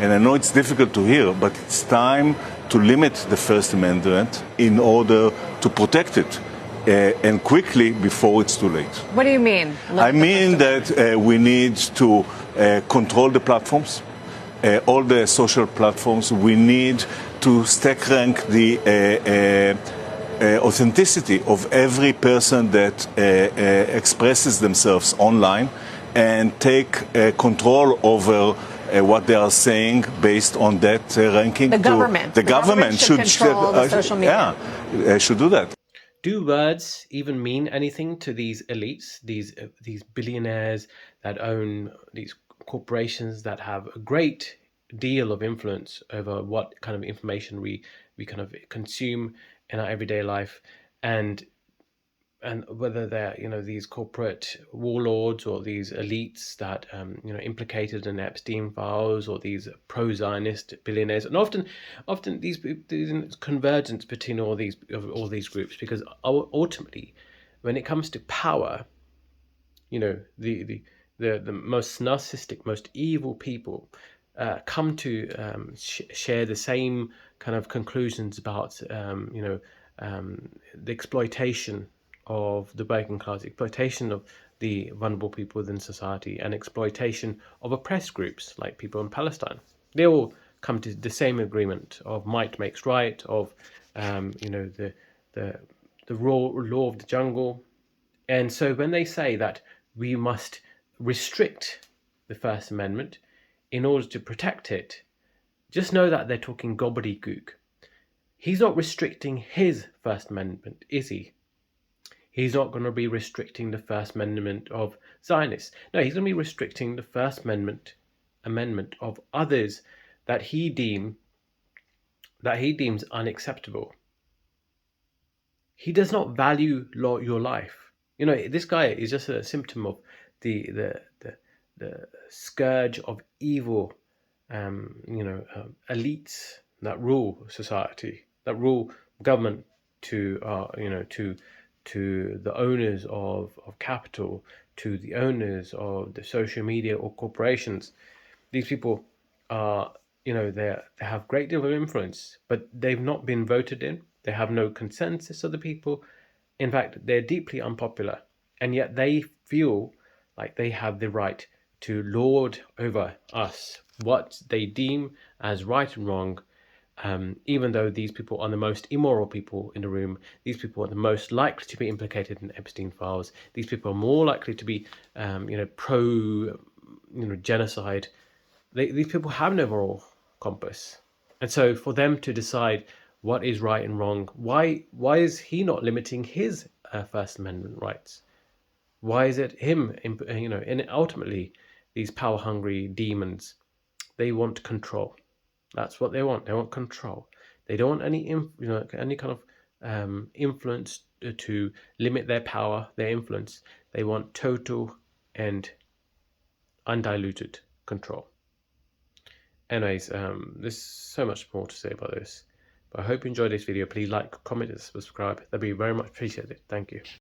And I know it's difficult to hear, but it's time to limit the First Amendment in order to protect it, and quickly before it's too late. What do you mean? I mean that we need to control the platforms, all the social platforms. We need to stack rank the authenticity of every person that expresses themselves online and take control over what they are saying based on that ranking. The government should control the social media. Yeah, should do that. Do words even mean anything to these elites, these billionaires that own these corporations that have a great deal of influence over what kind of information we kind of consume in our everyday life, and whether they're these corporate warlords or these elites that implicated in Epstein files, or these pro-Zionist billionaires, and often these convergence between all these groups, because ultimately, when it comes to power, the most narcissistic, most evil people come to share the same kind of conclusions about the exploitation of the working class, exploitation of the vulnerable people within society, and exploitation of oppressed groups like people in Palestine. They all come to the same agreement of might makes right, of the law of the jungle. And so when they say that we must restrict the First Amendment in order to protect it, just know that they're talking gobbledygook. He's not restricting his First Amendment, is he? He's not going to be restricting the First Amendment of Zionists. No, he's going to be restricting the First Amendment of others that he deems unacceptable. He does not value your life. This guy is just a symptom of the scourge of evil, elites that rule society, that rule government, to the owners of capital, to the owners of the social media or corporations. These people are, they have great deal of influence, but they've not been voted in. They have no consensus of the people. In fact, they're deeply unpopular, and yet they feel like they have the right to lord over us, what they deem as right and wrong. Even though these people are the most immoral people in the room, these people are the most likely to be implicated in Epstein files. These people are more likely to be, pro, genocide. These people have no moral compass, and so for them to decide what is right and wrong, why is he not limiting his First Amendment rights? Why is it him? And ultimately, these power-hungry demons, they want control. That's what they want. They want control. They don't want any kind of influence to limit their power, their influence. They want total and undiluted control. Anyways, there's so much more to say about this. But I hope you enjoyed this video. Please like, comment, and subscribe. That'd be very much appreciated. Thank you.